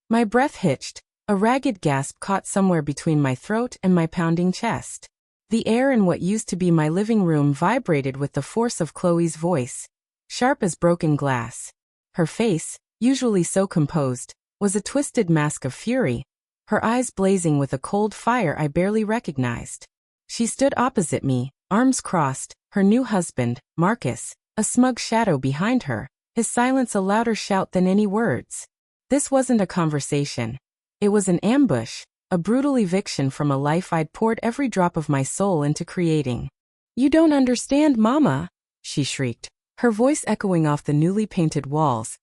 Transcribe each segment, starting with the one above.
My breath hitched. A ragged gasp caught somewhere between my throat and my pounding chest. The air in what used to be my living room vibrated with the force of Chloe's voice, sharp as broken glass. Her face, usually so composed, was a twisted mask of fury, her eyes blazing with a cold fire I barely recognized. She stood opposite me, arms crossed, her new husband, Marcus, a smug shadow behind her, his silence a louder shout than any words. This wasn't a conversation. It was an ambush, a brutal eviction from a life I'd poured every drop of my soul into creating. "You don't understand, Mama," she shrieked, her voice echoing off the newly painted walls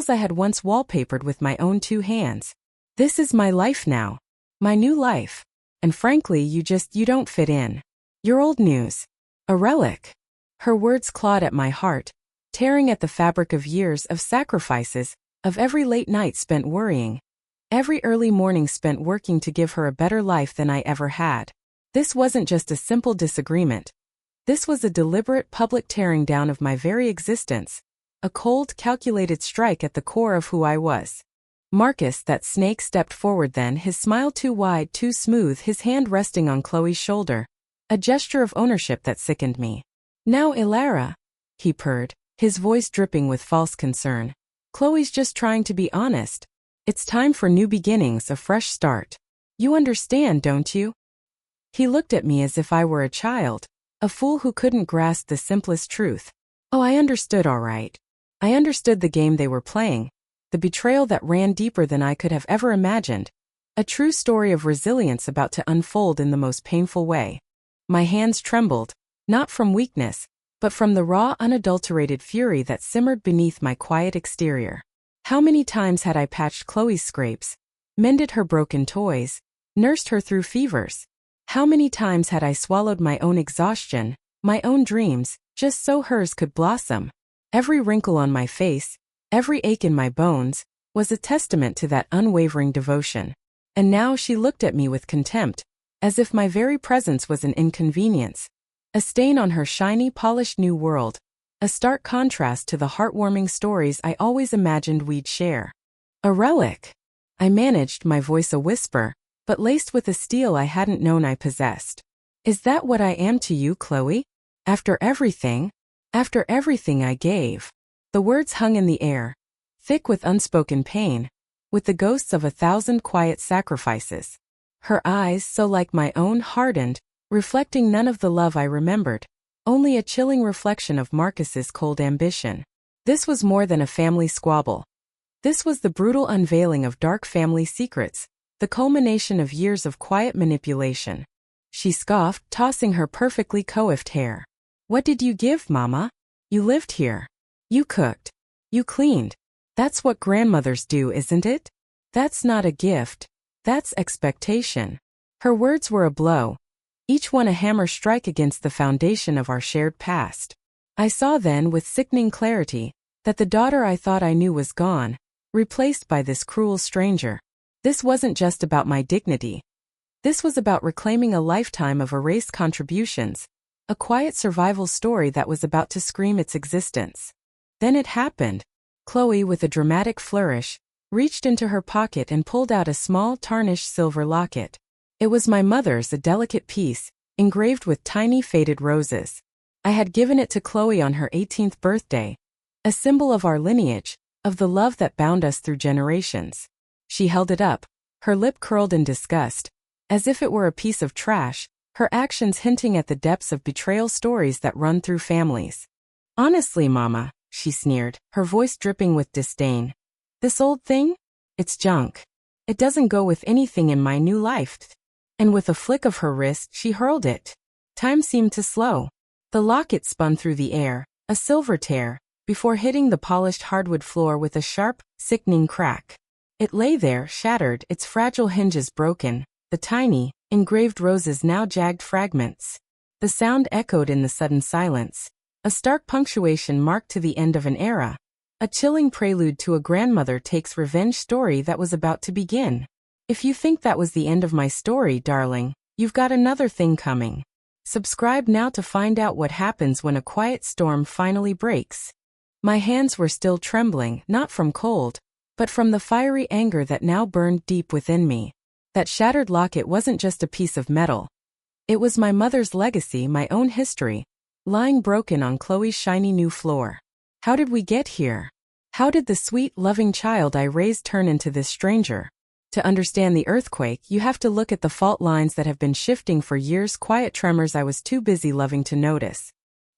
I had once wallpapered with my own two hands. "This is my life now. My new life. And frankly, you don't fit in. You're old news. A relic." Her words clawed at my heart, tearing at the fabric of years of sacrifices, of every late night spent worrying, every early morning spent working to give her a better life than I ever had. This wasn't just a simple disagreement. This was a deliberate public tearing down of my very existence, a cold, calculated strike at the core of who I was. Marcus, that snake, stepped forward then, his smile too wide, too smooth, his hand resting on Chloe's shoulder, a gesture of ownership that sickened me. "Now, Elara," he purred, his voice dripping with false concern. "Chloe's just trying to be honest. It's time for new beginnings, a fresh start. You understand, don't you?" He looked at me as if I were a child, a fool who couldn't grasp the simplest truth. Oh, I understood all right. I understood the game they were playing, the betrayal that ran deeper than I could have ever imagined, a true story of resilience about to unfold in the most painful way. My hands trembled, not from weakness, but from the raw, unadulterated fury that simmered beneath my quiet exterior. How many times had I patched Chloe's scrapes, mended her broken toys, nursed her through fevers? How many times had I swallowed my own exhaustion, my own dreams, just so hers could blossom? Every wrinkle on my face, every ache in my bones, was a testament to that unwavering devotion. And now she looked at me with contempt, as if my very presence was an inconvenience, a stain on her shiny, polished new world, a stark contrast to the heartwarming stories I always imagined we'd share. "A relic," I managed, my voice a whisper, but laced with a steel I hadn't known I possessed. "Is that what I am to you, Chloe? After everything I gave?" The words hung in the air, thick with unspoken pain, with the ghosts of 1,000 quiet sacrifices. Her eyes, so like my own, hardened, reflecting none of the love I remembered, only a chilling reflection of Marcus's cold ambition. This was more than a family squabble. This was the brutal unveiling of dark family secrets, the culmination of years of quiet manipulation. She scoffed, tossing her perfectly coiffed hair. "What did you give, Mama? You lived here. You cooked. You cleaned. That's what grandmothers do, isn't it? That's not a gift. That's expectation." Her words were a blow, each one a hammer strike against the foundation of our shared past. I saw then with sickening clarity that the daughter I thought I knew was gone, replaced by this cruel stranger. This wasn't just about my dignity. This was about reclaiming a lifetime of erased contributions, a quiet survival story that was about to scream its existence. Then it happened. Chloe, with a dramatic flourish, reached into her pocket and pulled out a small, tarnished silver locket. It was my mother's, a delicate piece, engraved with tiny faded roses. I had given it to Chloe on her 18th birthday, a symbol of our lineage, of the love that bound us through generations. She held it up, her lip curled in disgust, as if it were a piece of trash, her actions hinting at the depths of betrayal stories that run through families. "Honestly, Mama," she sneered, her voice dripping with disdain. "This old thing? It's junk. It doesn't go with anything in my new life." And with a flick of her wrist, she hurled it. Time seemed to slow. The locket spun through the air, a silver tear, before hitting the polished hardwood floor with a sharp, sickening crack. It lay there, shattered, its fragile hinges broken, the tiny, engraved roses now jagged fragments. The sound echoed in the sudden silence, a stark punctuation marked to the end of an era, a chilling prelude to a grandmother takes revenge story that was about to begin. If you think that was the end of my story, darling, you've got another thing coming. Subscribe now to find out what happens when a quiet storm finally breaks. My hands were still trembling, not from cold, but from the fiery anger that now burned deep within me. That shattered locket wasn't just a piece of metal. It was my mother's legacy, my own history, lying broken on Chloe's shiny new floor. How did we get here? How did the sweet, loving child I raised turn into this stranger? To understand the earthquake, you have to look at the fault lines that have been shifting for years, quiet tremors I was too busy loving to notice.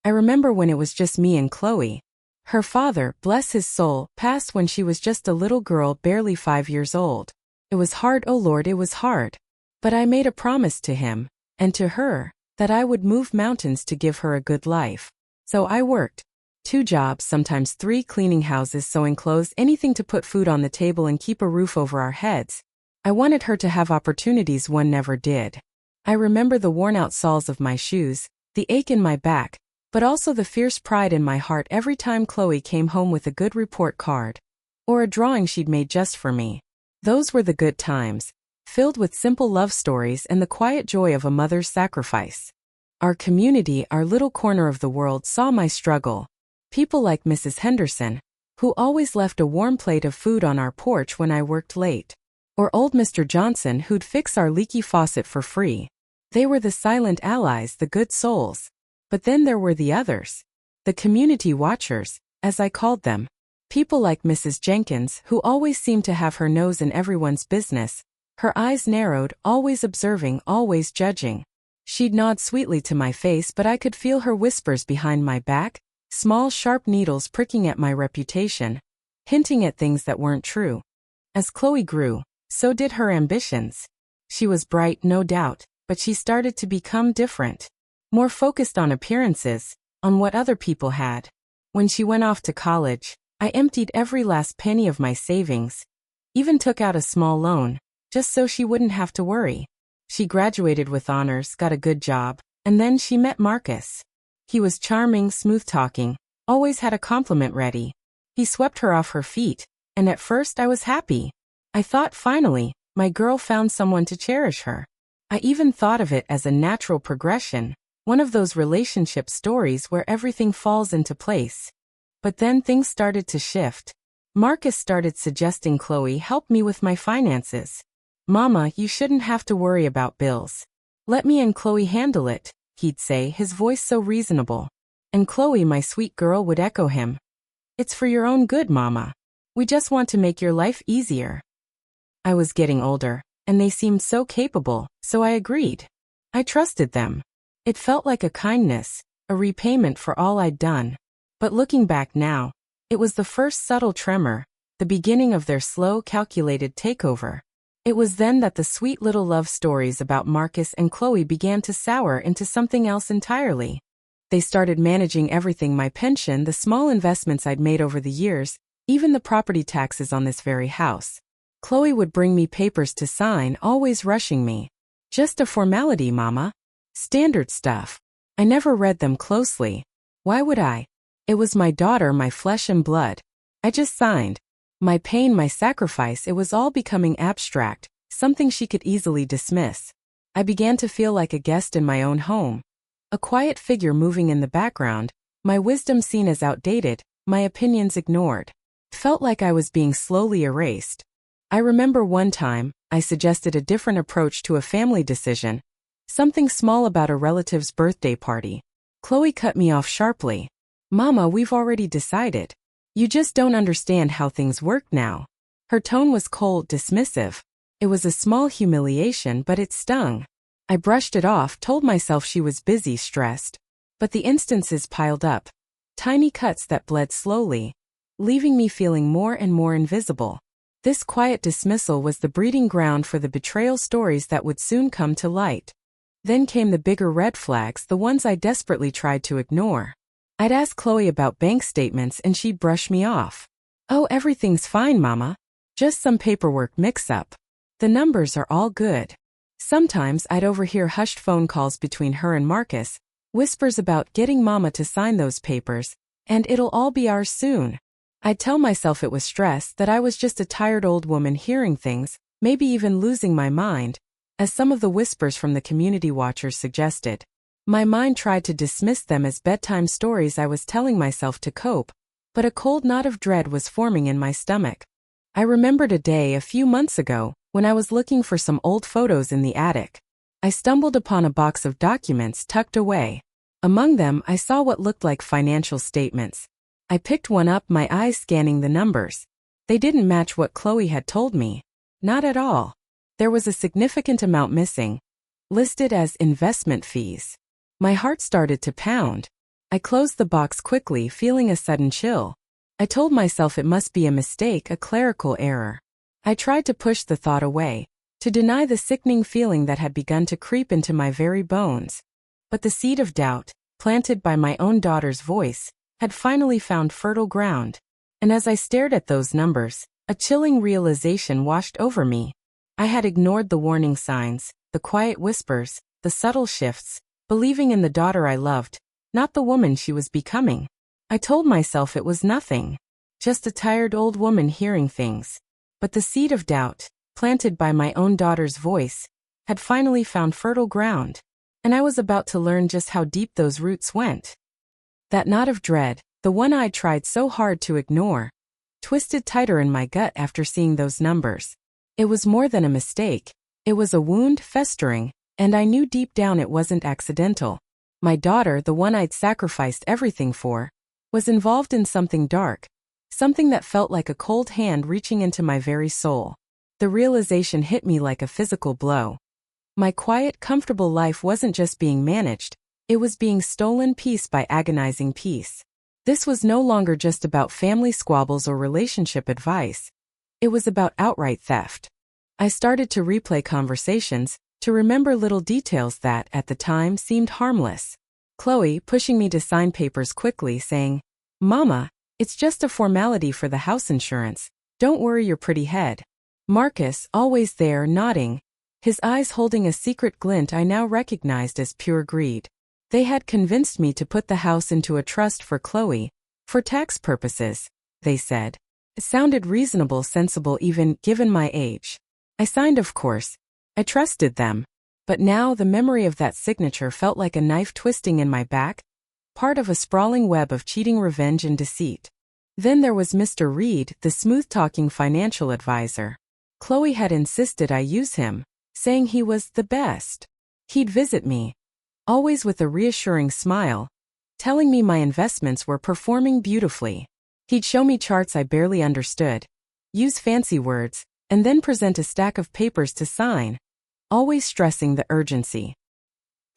I remember when it was just me and Chloe. Her father, bless his soul, passed when she was just a little girl, barely 5 years old. It was hard, oh Lord, it was hard. But I made a promise to him, and to her, that I would move mountains to give her a good life. So I worked. 2 jobs, sometimes 3, cleaning houses, sewing clothes, anything to put food on the table and keep a roof over our heads. I wanted her to have opportunities one never did. I remember the worn-out soles of my shoes, the ache in my back, but also the fierce pride in my heart every time Chloe came home with a good report card, or a drawing she'd made just for me. Those were the good times, filled with simple love stories and the quiet joy of a mother's sacrifice. Our community, our little corner of the world, saw my struggle. People like Mrs. Henderson, who always left a warm plate of food on our porch when I worked late. Or old Mr. Johnson, who'd fix our leaky faucet for free. They were the silent allies, the good souls. But then there were the others. The community watchers, as I called them. People like Mrs. Jenkins, who always seemed to have her nose in everyone's business, her eyes narrowed, always observing, always judging. She'd nod sweetly to my face, but I could feel her whispers behind my back, small sharp needles pricking at my reputation, hinting at things that weren't true. As Chloe grew, so did her ambitions. She was bright, no doubt, but she started to become different. More focused on appearances, on what other people had. When she went off to college, I emptied every last penny of my savings, even took out a small loan, just so she wouldn't have to worry. She graduated with honors, got a good job, and then she met Marcus. He was charming, smooth-talking, always had a compliment ready. He swept her off her feet, and at first I was happy. I thought finally, my girl found someone to cherish her. I even thought of it as a natural progression, one of those relationship stories where everything falls into place. But then things started to shift. Marcus started suggesting Chloe help me with my finances. Mama, you shouldn't have to worry about bills. Let me and Chloe handle it, he'd say, his voice so reasonable. And Chloe, my sweet girl, would echo him. It's for your own good, Mama. We just want to make your life easier. I was getting older, and they seemed so capable, so I agreed. I trusted them. It felt like a kindness, a repayment for all I'd done. But looking back now, it was the first subtle tremor, the beginning of their slow, calculated takeover. It was then that the sweet little love stories about Marcus and Chloe began to sour into something else entirely. They started managing everything, my pension, the small investments I'd made over the years, even the property taxes on this very house. Chloe would bring me papers to sign, always rushing me. Just a formality, Mama. Standard stuff. I never read them closely. Why would I? It was my daughter, my flesh and blood. I just signed. My pain, my sacrifice, it was all becoming abstract, something she could easily dismiss. I began to feel like a guest in my own home. A quiet figure moving in the background, my wisdom seen as outdated, my opinions ignored. Felt like I was being slowly erased. I remember one time, I suggested a different approach to a family decision. Something small about a relative's birthday party. Chloe cut me off sharply. Mama, we've already decided. You just don't understand how things work now. Her tone was cold, dismissive. It was a small humiliation, but it stung. I brushed it off, told myself she was busy, stressed. But the instances piled up. Tiny cuts that bled slowly, leaving me feeling more and more invisible. This quiet dismissal was the breeding ground for the betrayal stories that would soon come to light. Then came the bigger red flags, the ones I desperately tried to ignore. I'd ask Chloe about bank statements and she'd brush me off. Oh, everything's fine, Mama. Just some paperwork mix-up. The numbers are all good. Sometimes I'd overhear hushed phone calls between her and Marcus, whispers about getting Mama to sign those papers, and it'll all be ours soon. I'd tell myself it was stress, that I was just a tired old woman hearing things, maybe even losing my mind, as some of the whispers from the community watchers suggested. My mind tried to dismiss them as bedtime stories I was telling myself to cope, but a cold knot of dread was forming in my stomach. I remembered a day a few months ago when I was looking for some old photos in the attic. I stumbled upon a box of documents tucked away. Among them, I saw what looked like financial statements. I picked one up, my eyes scanning the numbers. They didn't match what Chloe had told me. Not at all. There was a significant amount missing, listed as investment fees. My heart started to pound. I closed the box quickly, feeling a sudden chill. I told myself it must be a mistake, a clerical error. I tried to push the thought away, to deny the sickening feeling that had begun to creep into my very bones. But the seed of doubt, planted by my own daughter's voice, had finally found fertile ground. And as I stared at those numbers, a chilling realization washed over me. I had ignored the warning signs, the quiet whispers, the subtle shifts, believing in the daughter I loved, not the woman she was becoming. I told myself it was nothing, just a tired old woman hearing things. But the seed of doubt, planted by my own daughter's voice, had finally found fertile ground, and I was about to learn just how deep those roots went. That knot of dread, the one I'd tried so hard to ignore, twisted tighter in my gut after seeing those numbers. It was more than a mistake. It was a wound festering, and I knew deep down it wasn't accidental. My daughter, the one I'd sacrificed everything for, was involved in something dark, something that felt like a cold hand reaching into my very soul. The realization hit me like a physical blow. My quiet, comfortable life wasn't just being managed, it was being stolen piece by agonizing piece. This was no longer just about family squabbles or relationship advice. It was about outright theft. I started to replay conversations, to remember little details that, at the time, seemed harmless. Chloe pushing me to sign papers quickly, saying, "Mama, it's just a formality for the house insurance. Don't worry your pretty head." Marcus, always there, nodding, his eyes holding a secret glint I now recognized as pure greed. They had convinced me to put the house into a trust for Chloe, for tax purposes, they said. It sounded reasonable, sensible even, given my age. I signed, of course. I trusted them. But now the memory of that signature felt like a knife twisting in my back, part of a sprawling web of cheating, revenge, and deceit. Then there was Mr. Reed, the smooth-talking financial advisor. Chloe had insisted I use him, saying he was the best. He'd visit me, always with a reassuring smile, telling me my investments were performing beautifully. He'd show me charts I barely understood, use fancy words, and then present a stack of papers to sign, always stressing the urgency.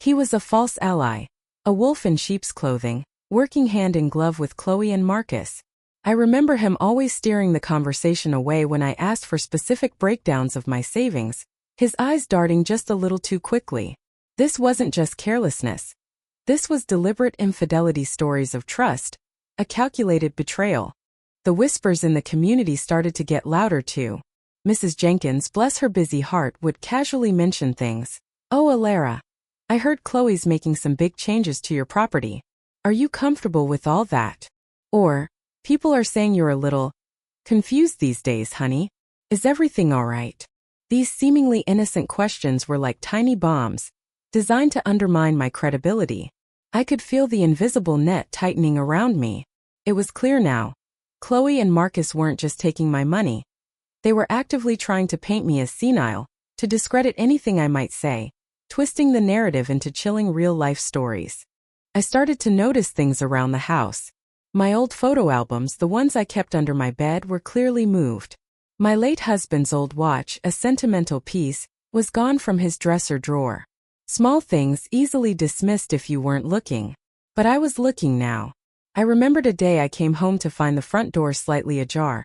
He was a false ally, a wolf in sheep's clothing, working hand in glove with Chloe and Marcus. I remember him always steering the conversation away when I asked for specific breakdowns of my savings, his eyes darting just a little too quickly. This wasn't just carelessness. This was deliberate infidelity, stories of trust, a calculated betrayal. The whispers in the community started to get louder too. Mrs. Jenkins, bless her busy heart, would casually mention things. "Oh, Elara, I heard Chloe's making some big changes to your property. Are you comfortable with all that?" Or, "People are saying you're a little confused these days, honey. Is everything all right?" These seemingly innocent questions were like tiny bombs, designed to undermine my credibility. I could feel the invisible net tightening around me. It was clear now. Chloe and Marcus weren't just taking my money. They were actively trying to paint me as senile, to discredit anything I might say, twisting the narrative into chilling real-life stories. I started to notice things around the house. My old photo albums, the ones I kept under my bed, were clearly moved. My late husband's old watch, a sentimental piece, was gone from his dresser drawer. Small things easily dismissed if you weren't looking. But I was looking now. I remembered a day I came home to find the front door slightly ajar.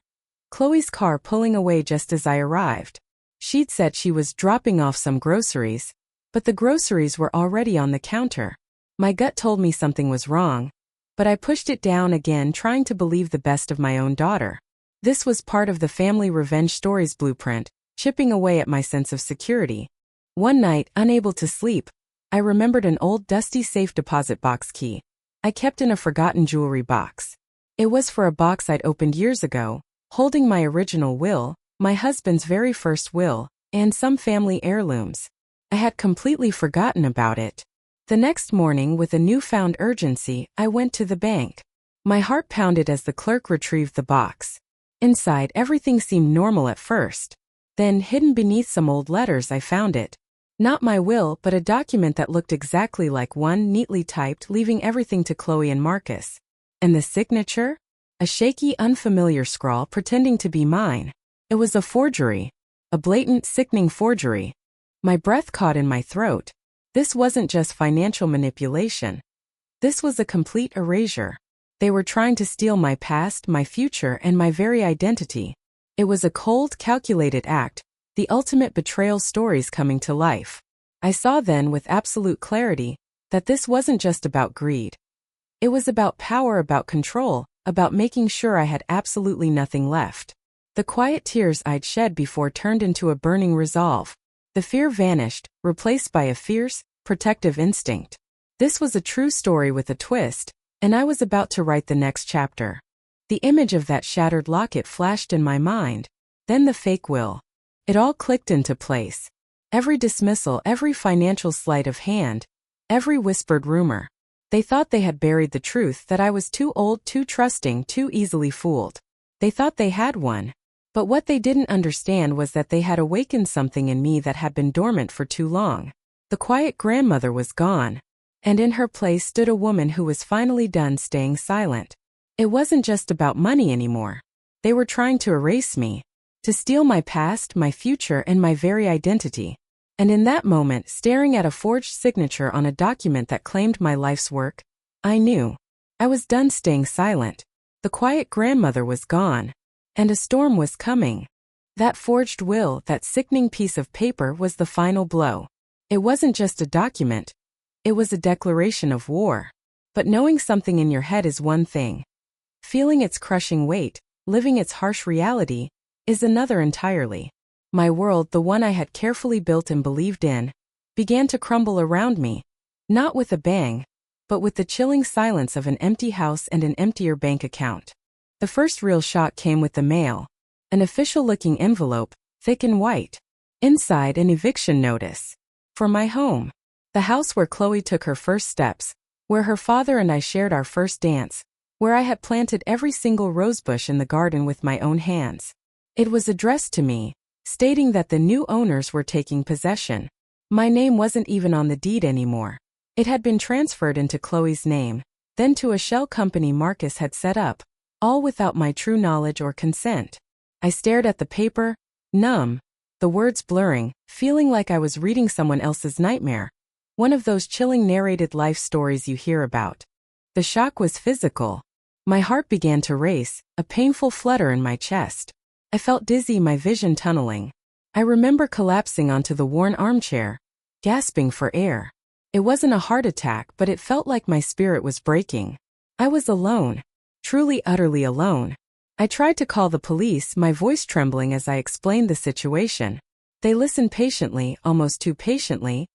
Chloe's car pulling away just as I arrived. She'd said she was dropping off some groceries, but the groceries were already on the counter. My gut told me something was wrong, but I pushed it down again, trying to believe the best of my own daughter. This was part of the family revenge stories blueprint, chipping away at my sense of security. One night, unable to sleep, I remembered an old dusty safe deposit box key I kept in a forgotten jewelry box. It was for a box I'd opened years ago, holding my original will, my husband's very first will, and some family heirlooms. I had completely forgotten about it. The next morning, with a newfound urgency, I went to the bank. My heart pounded as the clerk retrieved the box. Inside, everything seemed normal at first. Then, hidden beneath some old letters, I found it. Not my will, but a document that looked exactly like one, neatly typed, leaving everything to Chloe and Marcus. And the signature? A shaky, unfamiliar scrawl pretending to be mine. It was a forgery. A blatant, sickening forgery. My breath caught in my throat. This wasn't just financial manipulation. This was a complete erasure. They were trying to steal my past, my future, and my very identity. It was a cold, calculated act, the ultimate betrayal, stories coming to life. I saw then with absolute clarity that this wasn't just about greed. It was about power, about control, about making sure I had absolutely nothing left. The quiet tears I'd shed before turned into a burning resolve. The fear vanished, replaced by a fierce, protective instinct. This was a true story with a twist, and I was about to write the next chapter. The image of that shattered locket flashed in my mind, then the fake will. It all clicked into place. Every dismissal, every financial sleight of hand, every whispered rumor. They thought they had buried the truth, that I was too old, too trusting, too easily fooled. They thought they had won. But what they didn't understand was that they had awakened something in me that had been dormant for too long. The quiet grandmother was gone, and in her place stood a woman who was finally done staying silent. It wasn't just about money anymore. They were trying to erase me, to steal my past, my future, and my very identity. And in that moment, staring at a forged signature on a document that claimed my life's work, I knew. I was done staying silent. The quiet grandmother was gone, and a storm was coming. That forged will, that sickening piece of paper, was the final blow. It wasn't just a document. It was a declaration of war. But knowing something in your head is one thing. Feeling its crushing weight, living its harsh reality, is another entirely. My world, the one I had carefully built and believed in, began to crumble around me, not with a bang, but with the chilling silence of an empty house and an emptier bank account. The first real shock came with the mail, an official-looking envelope, thick and white. Inside, an eviction notice. For my home. The house where Chloe took her first steps, where her father and I shared our first dance, where I had planted every single rosebush in the garden with my own hands. It was addressed to me, stating that the new owners were taking possession. My name wasn't even on the deed anymore. It had been transferred into Chloe's name, then to a shell company Marcus had set up, all without my true knowledge or consent. I stared at the paper, numb, the words blurring, feeling like I was reading someone else's nightmare. One of those chilling narrated life stories you hear about. The shock was physical. My heart began to race, a painful flutter in my chest. I felt dizzy, my vision tunneling. I remember collapsing onto the worn armchair, gasping for air. It wasn't a heart attack, but it felt like my spirit was breaking. I was alone, truly utterly alone. I tried to call the police, my voice trembling as I explained the situation. They listened patiently, almost too patiently,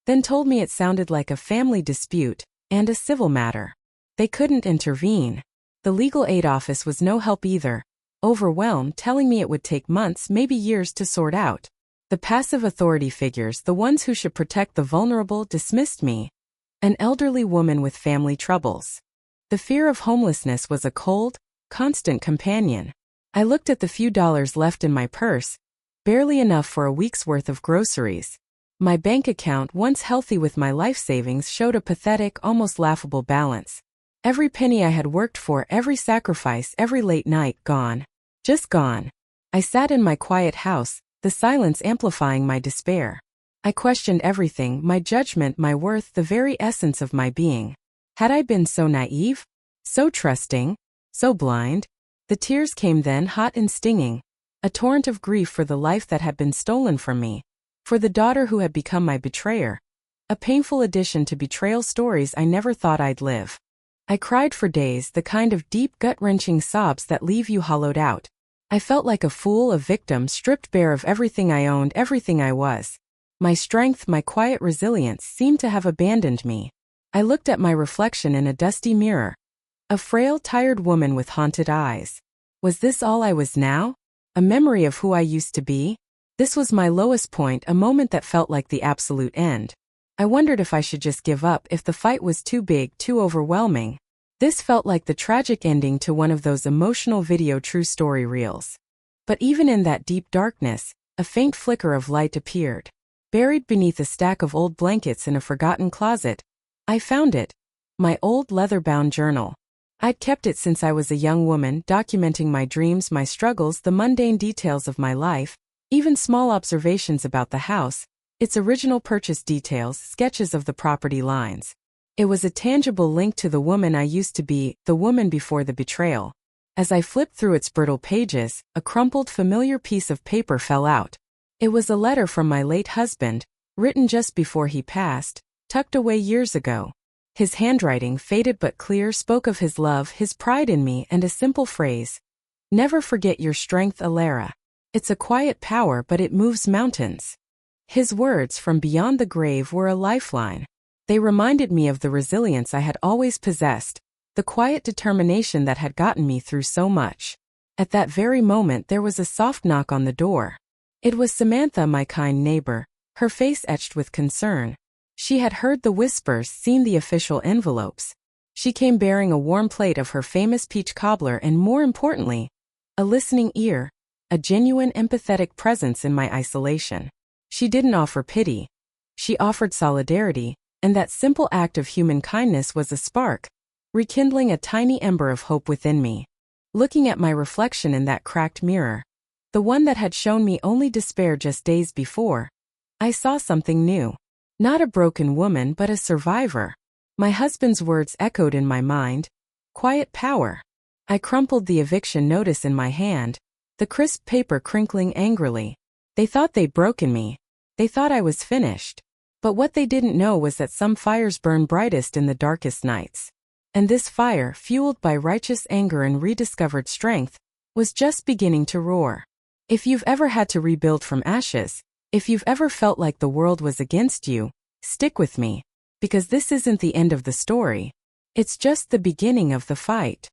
then told me it sounded like a family dispute and a civil matter. They couldn't intervene. The legal aid office was no help either, overwhelmed, telling me it would take months, maybe years to sort out. The passive authority figures, the ones who should protect the vulnerable, dismissed me. An elderly woman with family troubles. The fear of homelessness was a cold, constant companion. I looked at the few dollars left in my purse, barely enough for a week's worth of groceries. My bank account, once healthy with my life savings, showed a pathetic, almost laughable balance. Every penny I had worked for, every sacrifice, every late night, gone. Just gone. I sat in my quiet house, the silence amplifying my despair. I questioned everything, my judgment, my worth, the very essence of my being. Had I been so naive? So trusting? So blind? The tears came then, hot and stinging. A torrent of grief for the life that had been stolen from me. For the daughter who had become my betrayer. A painful addition to betrayal stories I never thought I'd live. I cried for days, the kind of deep, gut-wrenching sobs that leave you hollowed out. I felt like a fool, a victim, stripped bare of everything I owned, everything I was. My strength, my quiet resilience, seemed to have abandoned me. I looked at my reflection in a dusty mirror. A frail, tired woman with haunted eyes. Was this all I was now? A memory of who I used to be? This was my lowest point, a moment that felt like the absolute end. I wondered if I should just give up, if the fight was too big, too overwhelming. This felt like the tragic ending to one of those emotional video true story reels. But even in that deep darkness, a faint flicker of light appeared. Buried beneath a stack of old blankets in a forgotten closet, I found it. My old leather-bound journal. I'd kept it since I was a young woman, documenting my dreams, my struggles, the mundane details of my life, even small observations about the house, its original purchase details, sketches of the property lines. It was a tangible link to the woman I used to be, the woman before the betrayal. As I flipped through its brittle pages, a crumpled, familiar piece of paper fell out. It was a letter from my late husband, written just before he passed, tucked away years ago. His handwriting, faded but clear, spoke of his love, his pride in me, and a simple phrase. Never forget your strength, Elara. It's a quiet power, but it moves mountains. His words from beyond the grave were a lifeline. They reminded me of the resilience I had always possessed, the quiet determination that had gotten me through so much. At that very moment there was a soft knock on the door. It was Samantha, my kind neighbor, her face etched with concern. She had heard the whispers, seen the official envelopes. She came bearing a warm plate of her famous peach cobbler and, more importantly, a listening ear, a genuine empathetic presence in my isolation. She didn't offer pity. She offered solidarity, and that simple act of human kindness was a spark, rekindling a tiny ember of hope within me. Looking at my reflection in that cracked mirror, the one that had shown me only despair just days before, I saw something new. Not a broken woman but a survivor. My husband's words echoed in my mind. Quiet power. I crumpled the eviction notice in my hand, the crisp paper crinkling angrily. They thought they'd broken me. They thought I was finished. But what they didn't know was that some fires burn brightest in the darkest nights. And this fire, fueled by righteous anger and rediscovered strength, was just beginning to roar. If you've ever had to rebuild from ashes, if you've ever felt like the world was against you, stick with me. Because this isn't the end of the story. It's just the beginning of the fight.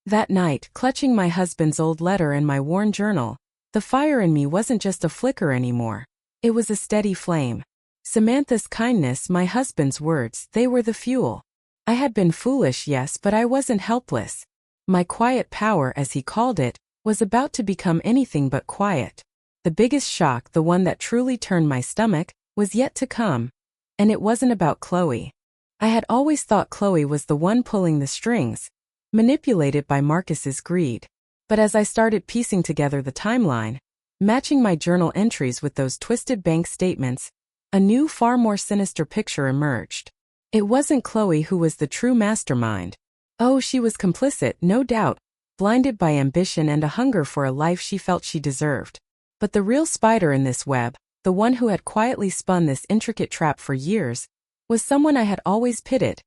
That night, clutching my husband's old letter and my worn journal, the fire in me wasn't just a flicker anymore. It was a steady flame. Samantha's kindness, my husband's words, they were the fuel. I had been foolish, yes, but I wasn't helpless. My quiet power, as he called it, was about to become anything but quiet. The biggest shock, the one that truly turned my stomach, was yet to come. And it wasn't about Chloe. I had always thought Chloe was the one pulling the strings, manipulated by Marcus's greed. But as I started piecing together the timeline, matching my journal entries with those twisted bank statements, a new, far more sinister picture emerged. It wasn't Chloe who was the true mastermind. Oh, she was complicit, no doubt, blinded by ambition and a hunger for a life she felt she deserved. But the real spider in this web, the one who had quietly spun this intricate trap for years, was someone I had always pitied,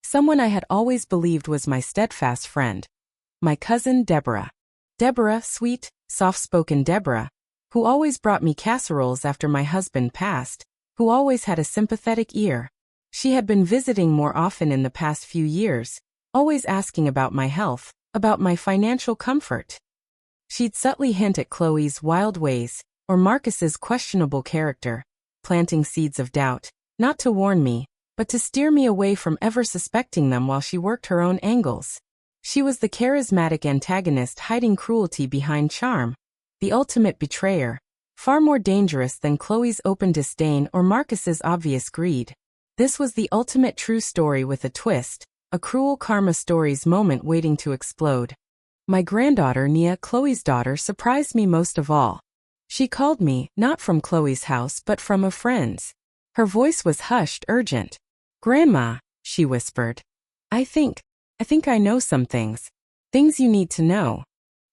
someone I had always believed was my steadfast friend. My cousin Deborah. Deborah, sweet, soft-spoken Deborah, who always brought me casseroles after my husband passed, who always had a sympathetic ear. She had been visiting more often in the past few years, always asking about my health, about my financial comfort. She'd subtly hint at Chloe's wild ways, or Marcus's questionable character, planting seeds of doubt, not to warn me, but to steer me away from ever suspecting them while she worked her own angles. She was the charismatic antagonist hiding cruelty behind charm, the ultimate betrayer, far more dangerous than Chloe's open disdain or Marcus's obvious greed. This was the ultimate true story with a twist, a cruel karma story's moment waiting to explode. My granddaughter Nia, Chloe's daughter, surprised me most of all. She called me, not from Chloe's house but from a friend's. Her voice was hushed, urgent. "Grandma," she whispered. I think I know some things. Things you need to know."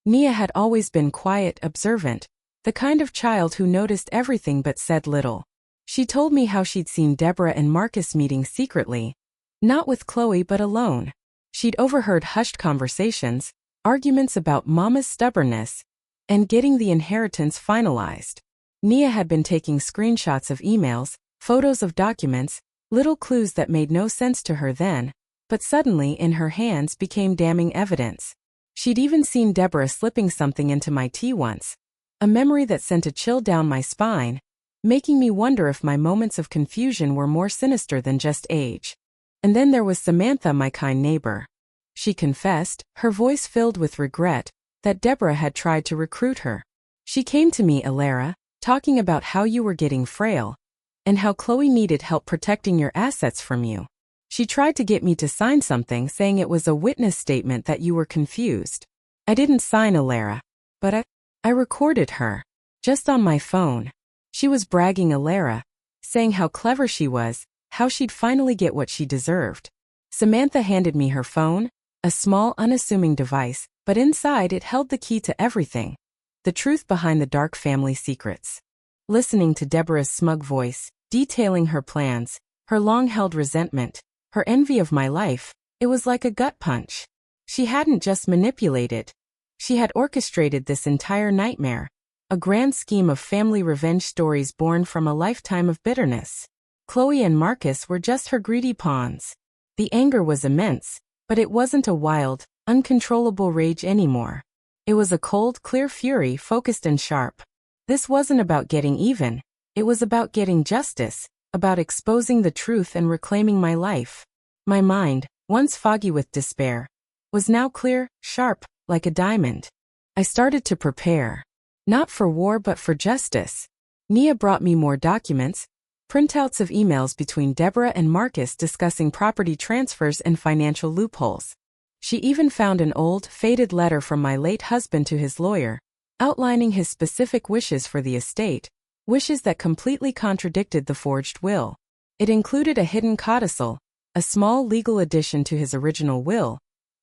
Nia had always been quiet, observant, the kind of child who noticed everything but said little. She told me how she'd seen Deborah and Marcus meeting secretly, not with Chloe but alone. She'd overheard hushed conversations, arguments about Mama's stubbornness, and getting the inheritance finalized. Nia had been taking screenshots of emails, photos of documents, little clues that made no sense to her then, but suddenly in her hands became damning evidence. She'd even seen Deborah slipping something into my tea once, a memory that sent a chill down my spine, making me wonder if my moments of confusion were more sinister than just age. And then there was Samantha, my kind neighbor. She confessed, her voice filled with regret, that Deborah had tried to recruit her. She came to me, Elara, talking about how you were getting frail, and how Chloe needed help protecting your assets from you. She tried to get me to sign something saying it was a witness statement that you were confused. I didn't sign, Elara, but I recorded her. Just on my phone. She was bragging, Elara, saying how clever she was, how she'd finally get what she deserved. Samantha handed me her phone, a small, unassuming device, but inside it held the key to everything. The truth behind the dark family secrets. Listening to Deborah's smug voice, detailing her plans, her long-held resentment, her envy of my life, it was like a gut punch. She hadn't just manipulated. She had orchestrated this entire nightmare, a grand scheme of family revenge stories born from a lifetime of bitterness. Chloe and Marcus were just her greedy pawns. The anger was immense, but it wasn't a wild, uncontrollable rage anymore. It was a cold, clear fury, focused and sharp. This wasn't about getting even. It was about getting justice, about exposing the truth and reclaiming my life. My mind, once foggy with despair, was now clear, sharp, like a diamond. I started to prepare. Not for war but for justice. Nia brought me more documents, printouts of emails between Deborah and Marcus discussing property transfers and financial loopholes. She even found an old, faded letter from my late husband to his lawyer, outlining his specific wishes for the estate, wishes that completely contradicted the forged will. It included a hidden codicil, a small legal addition to his original will,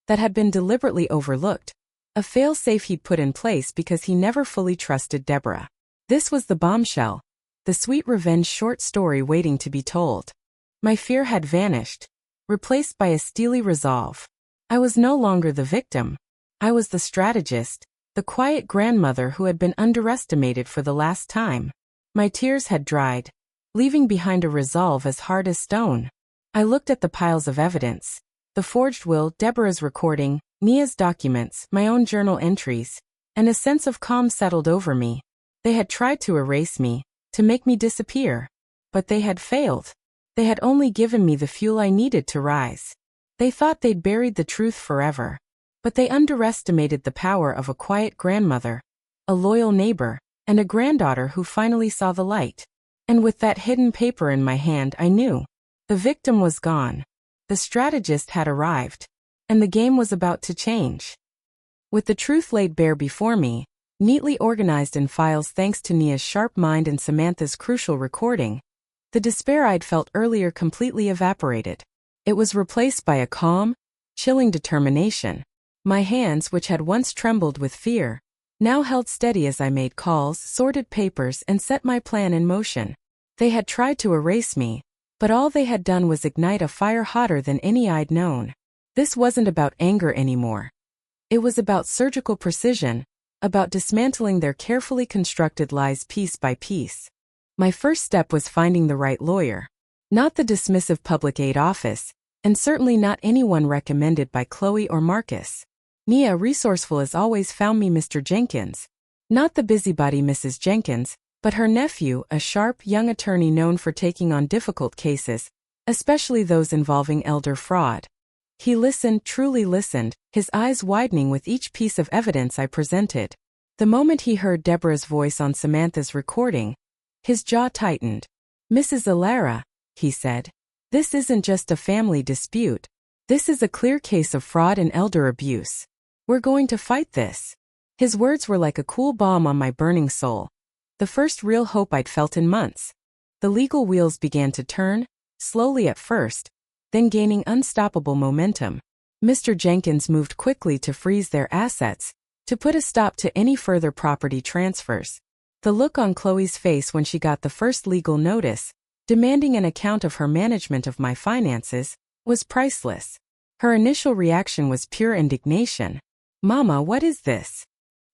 that had been deliberately overlooked, a fail-safe he'd put in place because he never fully trusted Deborah. This was the bombshell, the sweet revenge short story waiting to be told. My fear had vanished, replaced by a steely resolve. I was no longer the victim. I was the strategist, the quiet grandmother who had been underestimated for the last time. My tears had dried, leaving behind a resolve as hard as stone. I looked at the piles of evidence. The forged will, Deborah's recording, Nia's documents, my own journal entries, and a sense of calm settled over me. They had tried to erase me, to make me disappear. But they had failed. They had only given me the fuel I needed to rise. They thought they'd buried the truth forever. But they underestimated the power of a quiet grandmother, a loyal neighbor, and a granddaughter who finally saw the light. And with that hidden paper in my hand, I knew. The victim was gone. The strategist had arrived. And the game was about to change. With the truth laid bare before me, neatly organized in files thanks to Nia's sharp mind and Samantha's crucial recording, the despair I'd felt earlier completely evaporated. It was replaced by a calm, chilling determination. My hands, which had once trembled with fear, now held steady as I made calls, sorted papers, and set my plan in motion. They had tried to erase me, but all they had done was ignite a fire hotter than any I'd known. This wasn't about anger anymore. It was about surgical precision, about dismantling their carefully constructed lies piece by piece. My first step was finding the right lawyer. Not the dismissive public aid office, and certainly not anyone recommended by Chloe or Marcus. Nia, resourceful as always, found me Mr. Jenkins. Not the busybody Mrs. Jenkins, but her nephew, a sharp, young attorney known for taking on difficult cases, especially those involving elder fraud. He listened, truly listened, his eyes widening with each piece of evidence I presented. The moment he heard Deborah's voice on Samantha's recording, his jaw tightened. "Mrs. Elara," he said, "this isn't just a family dispute. This is a clear case of fraud and elder abuse. We're going to fight this." His words were like a cool balm on my burning soul. The first real hope I'd felt in months. The legal wheels began to turn, slowly at first, then gaining unstoppable momentum. Mr. Jenkins moved quickly to freeze their assets, to put a stop to any further property transfers. The look on Chloe's face when she got the first legal notice, demanding an account of her management of my finances, was priceless. Her initial reaction was pure indignation. "Mama, what is this?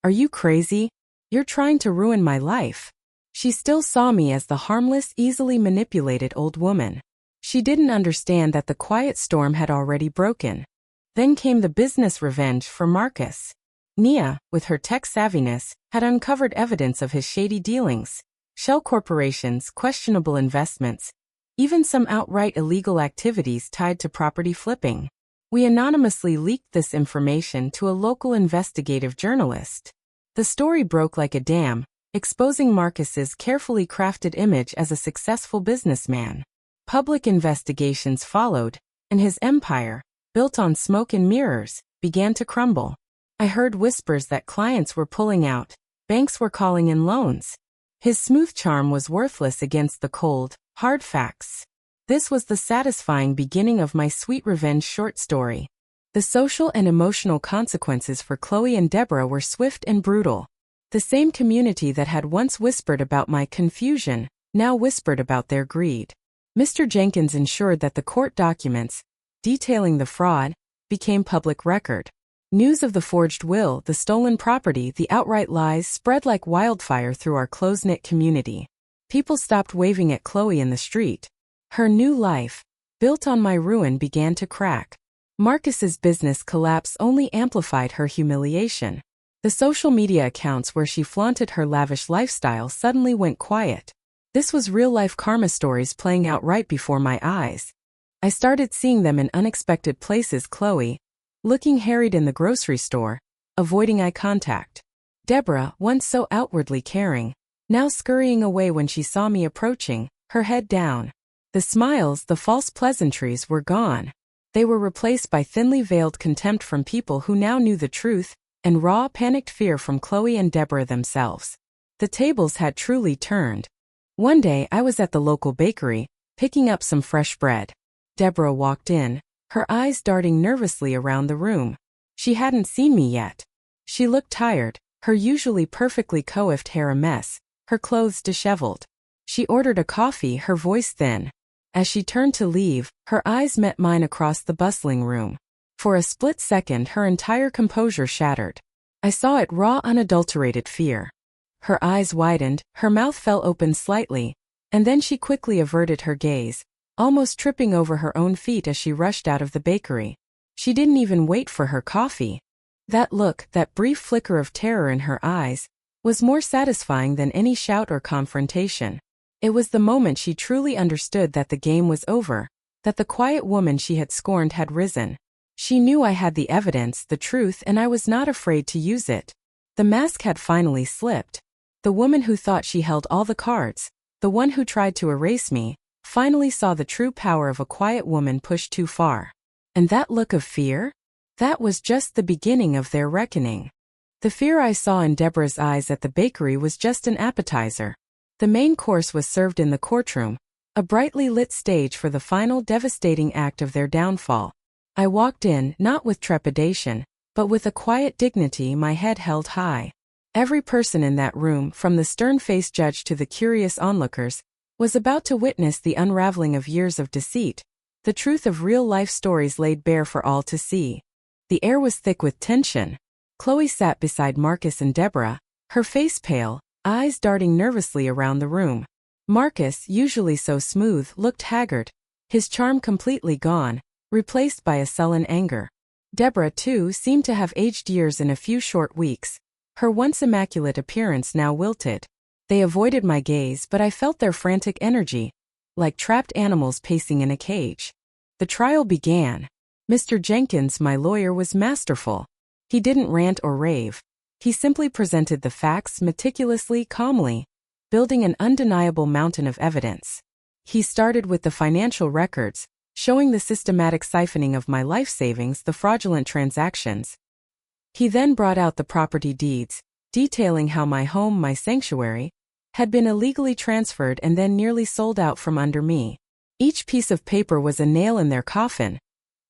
Are you crazy? You're trying to ruin my life." She still saw me as the harmless, easily manipulated old woman. She didn't understand that the quiet storm had already broken. Then came the business revenge for Marcus. Nia, with her tech savviness, had uncovered evidence of his shady dealings, shell corporations, questionable investments, even some outright illegal activities tied to property flipping. We anonymously leaked this information to a local investigative journalist. The story broke like a dam, exposing Marcus's carefully crafted image as a successful businessman. Public investigations followed, and his empire, built on smoke and mirrors, began to crumble. I heard whispers that clients were pulling out, banks were calling in loans. His smooth charm was worthless against the cold, hard facts. This was the satisfying beginning of my sweet revenge short story. The social and emotional consequences for Chloe and Deborah were swift and brutal. The same community that had once whispered about my confusion, now whispered about their greed. Mr. Jenkins ensured that the court documents, detailing the fraud, became public record. News of the forged will, the stolen property, the outright lies spread like wildfire through our close-knit community. People stopped waving at Chloe in the street. Her new life, built on my ruin, began to crack. Marcus's business collapse only amplified her humiliation. The social media accounts where she flaunted her lavish lifestyle suddenly went quiet. This was real-life karma stories playing out right before my eyes. I started seeing them in unexpected places. Chloe, looking harried in the grocery store, avoiding eye contact. Deborah, once so outwardly caring, now scurrying away when she saw me approaching, her head down. The smiles, the false pleasantries were gone. They were replaced by thinly veiled contempt from people who now knew the truth, and raw, panicked fear from Chloe and Deborah themselves. The tables had truly turned. One day I was at the local bakery, picking up some fresh bread. Deborah walked in, her eyes darting nervously around the room. She hadn't seen me yet. She looked tired, her usually perfectly coiffed hair a mess, her clothes disheveled. She ordered a coffee, her voice thin. As she turned to leave, her eyes met mine across the bustling room. For a split second her entire composure shattered. I saw it, raw, unadulterated fear. Her eyes widened, her mouth fell open slightly, and then she quickly averted her gaze, almost tripping over her own feet as she rushed out of the bakery. She didn't even wait for her coffee. That look, that brief flicker of terror in her eyes, was more satisfying than any shout or confrontation. It was the moment she truly understood that the game was over, that the quiet woman she had scorned had risen. She knew I had the evidence, the truth, and I was not afraid to use it. The mask had finally slipped. The woman who thought she held all the cards, the one who tried to erase me, finally saw the true power of a quiet woman pushed too far. And that look of fear? That was just the beginning of their reckoning. The fear I saw in Deborah's eyes at the bakery was just an appetizer. The main course was served in the courtroom, a brightly lit stage for the final devastating act of their downfall. I walked in, not with trepidation, but with a quiet dignity, my head held high. Every person in that room, from the stern-faced judge to the curious onlookers, was about to witness the unraveling of years of deceit, the truth of real-life stories laid bare for all to see. The air was thick with tension. Chloe sat beside Marcus and Deborah, her face pale, eyes darting nervously around the room. Marcus, usually so smooth, looked haggard, his charm completely gone, replaced by a sullen anger. Deborah, too, seemed to have aged years in a few short weeks, her once immaculate appearance now wilted. They avoided my gaze, but I felt their frantic energy, like trapped animals pacing in a cage. The trial began. Mr. Jenkins, my lawyer, was masterful. He didn't rant or rave. He simply presented the facts meticulously, calmly, building an undeniable mountain of evidence. He started with the financial records, showing the systematic siphoning of my life savings, the fraudulent transactions. He then brought out the property deeds, detailing how my home, my sanctuary, had been illegally transferred and then nearly sold out from under me. Each piece of paper was a nail in their coffin,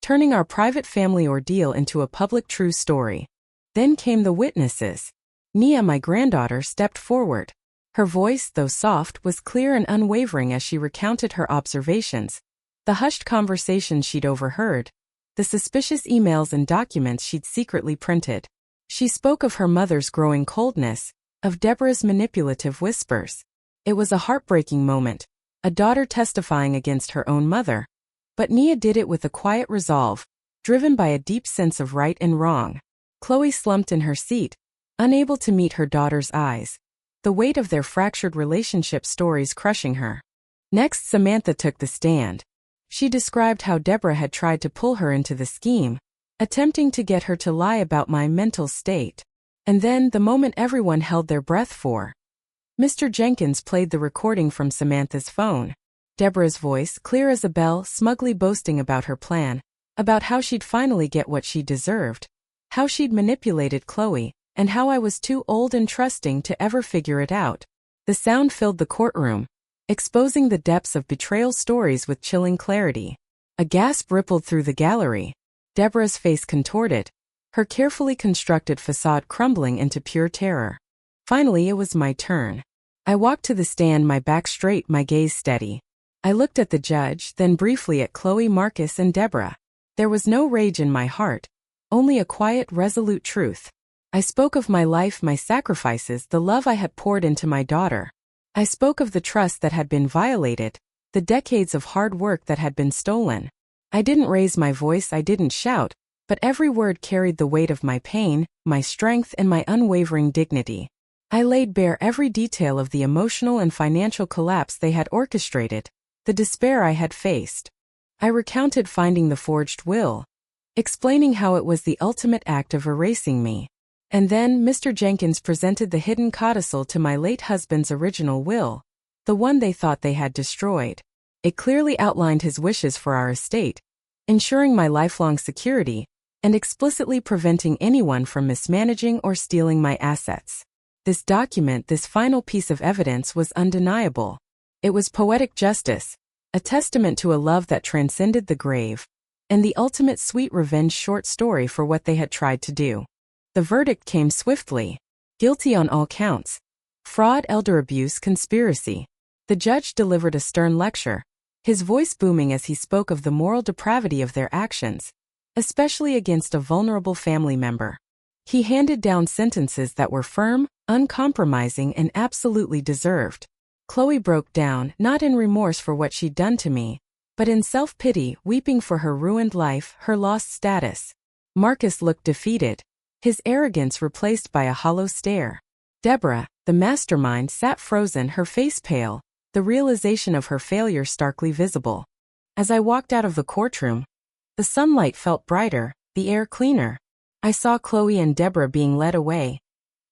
turning our private family ordeal into a public true story. Then came the witnesses. Nia, my granddaughter, stepped forward. Her voice, though soft, was clear and unwavering as she recounted her observations, the hushed conversations she'd overheard, the suspicious emails and documents she'd secretly printed. She spoke of her mother's growing coldness, of Deborah's manipulative whispers. It was a heartbreaking moment, a daughter testifying against her own mother. But Nia did it with a quiet resolve, driven by a deep sense of right and wrong. Chloe slumped in her seat, unable to meet her daughter's eyes, the weight of their fractured relationship stories crushing her. Next, Samantha took the stand. She described how Deborah had tried to pull her into the scheme, attempting to get her to lie about my mental state. And then, the moment everyone held their breath for, Mr. Jenkins played the recording from Samantha's phone. Deborah's voice, clear as a bell, smugly boasting about her plan, about how she'd finally get what she deserved, how she'd manipulated Chloe, and how I was too old and trusting to ever figure it out. The sound filled the courtroom, exposing the depths of betrayal stories with chilling clarity. A gasp rippled through the gallery. Deborah's face contorted, her carefully constructed facade crumbling into pure terror. Finally, it was my turn. I walked to the stand, my back straight, my gaze steady. I looked at the judge, then briefly at Chloe, Marcus, and Deborah. There was no rage in my heart, only a quiet, resolute truth. I spoke of my life, my sacrifices, the love I had poured into my daughter. I spoke of the trust that had been violated, the decades of hard work that had been stolen. I didn't raise my voice, I didn't shout, but every word carried the weight of my pain, my strength, and my unwavering dignity. I laid bare every detail of the emotional and financial collapse they had orchestrated, the despair I had faced. I recounted finding the forged will, explaining how it was the ultimate act of erasing me. And then Mr. Jenkins presented the hidden codicil to my late husband's original will, the one they thought they had destroyed. It clearly outlined his wishes for our estate, ensuring my lifelong security, and explicitly preventing anyone from mismanaging or stealing my assets. This document, this final piece of evidence, was undeniable. It was poetic justice, a testament to a love that transcended the grave, and the ultimate sweet revenge short story for what they had tried to do. The verdict came swiftly. Guilty on all counts. Fraud, elder abuse, conspiracy. The judge delivered a stern lecture, his voice booming as he spoke of the moral depravity of their actions, especially against a vulnerable family member. He handed down sentences that were firm, uncompromising, and absolutely deserved. Chloe broke down, not in remorse for what she'd done to me, but in self-pity, weeping for her ruined life, her lost status. Marcus looked defeated, his arrogance replaced by a hollow stare. Deborah, the mastermind, sat frozen, her face pale, the realization of her failure starkly visible. As I walked out of the courtroom, the sunlight felt brighter, the air cleaner. I saw Chloe and Deborah being led away,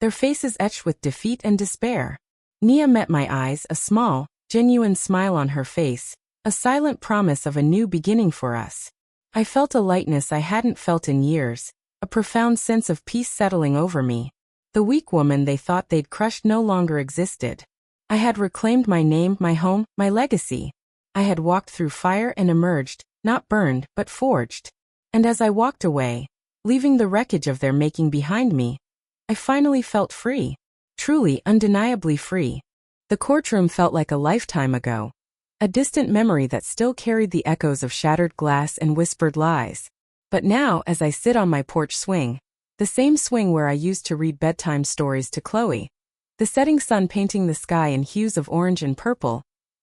their faces etched with defeat and despair. Nia met my eyes, a small, genuine smile on her face, a silent promise of a new beginning for us. I felt a lightness I hadn't felt in years, a profound sense of peace settling over me. The weak woman they thought they'd crushed no longer existed. I had reclaimed my name, my home, my legacy. I had walked through fire and emerged, not burned, but forged. And as I walked away, leaving the wreckage of their making behind me, I finally felt free. Truly, undeniably free. The courtroom felt like a lifetime ago, a distant memory that still carried the echoes of shattered glass and whispered lies. But now, as I sit on my porch swing, the same swing where I used to read bedtime stories to Chloe, the setting sun painting the sky in hues of orange and purple,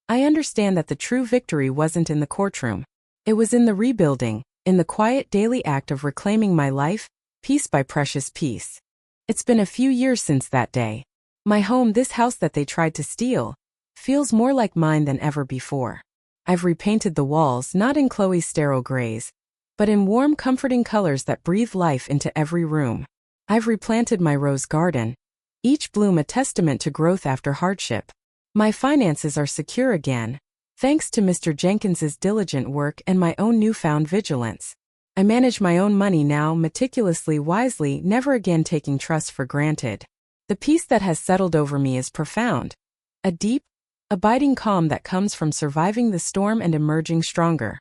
I understand that the true victory wasn't in the courtroom. It was in the rebuilding, in the quiet daily act of reclaiming my life, piece by precious piece. It's been a few years since that day. My home, this house that they tried to steal, feels more like mine than ever before. I've repainted the walls, not in Chloe's sterile grays, but in warm, comforting colors that breathe life into every room. I've replanted my rose garden, each bloom a testament to growth after hardship. My finances are secure again, thanks to Mr. Jenkins's diligent work and my own newfound vigilance. I manage my own money now meticulously, wisely, never again taking trust for granted. The peace that has settled over me is profound, a deep, abiding calm that comes from surviving the storm and emerging stronger.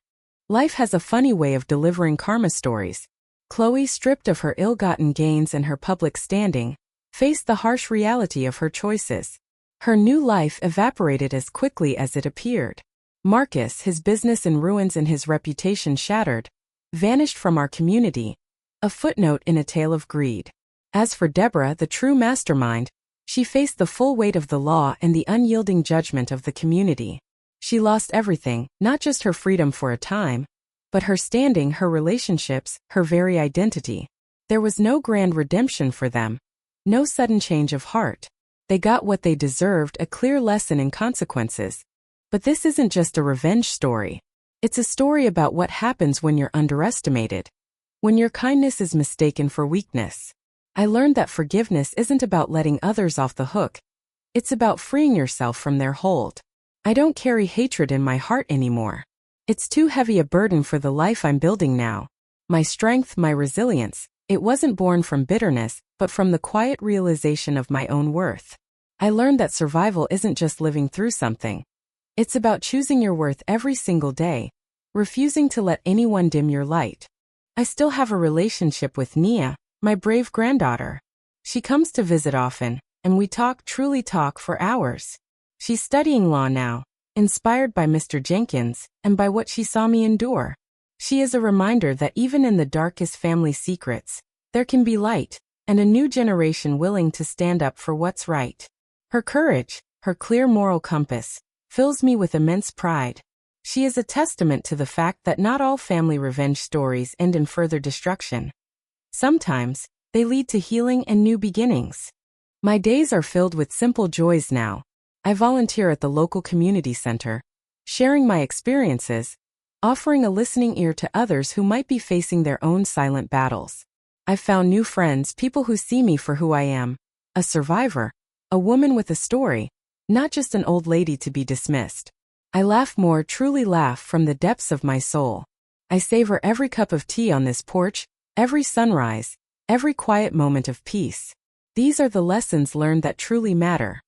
Life has a funny way of delivering karma stories. Chloe, stripped of her ill-gotten gains and her public standing, faced the harsh reality of her choices. Her new life evaporated as quickly as it appeared. Marcus, his business in ruins and his reputation shattered, vanished from our community, a footnote in a tale of greed. As for Deborah, the true mastermind, she faced the full weight of the law and the unyielding judgment of the community. She lost everything, not just her freedom for a time, but her standing, her relationships, her very identity. There was no grand redemption for them, no sudden change of heart. They got what they deserved, a clear lesson in consequences. But this isn't just a revenge story. It's a story about what happens when you're underestimated, when your kindness is mistaken for weakness. I learned that forgiveness isn't about letting others off the hook. It's about freeing yourself from their hold. I don't carry hatred in my heart anymore. It's too heavy a burden for the life I'm building now. My strength, my resilience, it wasn't born from bitterness, but from the quiet realization of my own worth. I learned that survival isn't just living through something. It's about choosing your worth every single day, refusing to let anyone dim your light. I still have a relationship with Nia, my brave granddaughter. She comes to visit often, and we truly talk for hours. She's studying law now, inspired by Mr. Jenkins and by what she saw me endure. She is a reminder that even in the darkest family secrets, there can be light, and a new generation willing to stand up for what's right. Her courage, her clear moral compass, fills me with immense pride. She is a testament to the fact that not all family revenge stories end in further destruction. Sometimes, they lead to healing and new beginnings. My days are filled with simple joys now. I volunteer at the local community center, sharing my experiences, offering a listening ear to others who might be facing their own silent battles. I've found new friends, people who see me for who I am, a survivor, a woman with a story, not just an old lady to be dismissed. I laugh more, truly laugh from the depths of my soul. I savor every cup of tea on this porch, every sunrise, every quiet moment of peace. These are the lessons learned that truly matter.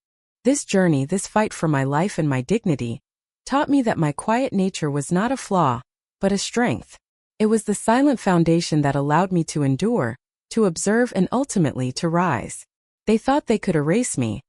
This journey, this fight for my life and my dignity, taught me that my quiet nature was not a flaw, but a strength. It was the silent foundation that allowed me to endure, to observe, and ultimately to rise. They thought they could erase me,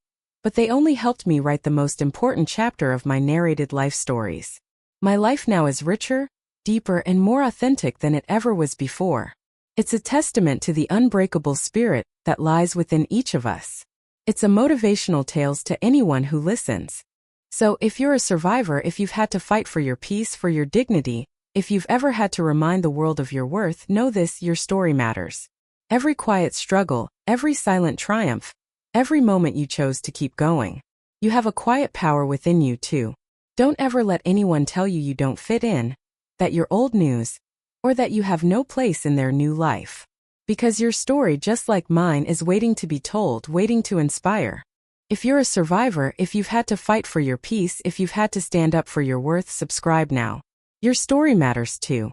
but they only helped me write the most important chapter of my narrated life stories. My life now is richer, deeper, and more authentic than it ever was before. It's a testament to the unbreakable spirit that lies within each of us. It's a motivational tale to anyone who listens. So if you're a survivor, if you've had to fight for your peace, for your dignity, if you've ever had to remind the world of your worth, know this: your story matters. Every quiet struggle, every silent triumph, every moment you chose to keep going. You have a quiet power within you too. Don't ever let anyone tell you you don't fit in, that you're old news, or that you have no place in their new life. Because your story, just like mine, is waiting to be told, waiting to inspire. If you're a survivor, if you've had to fight for your peace, if you've had to stand up for your worth, subscribe now. Your story matters too.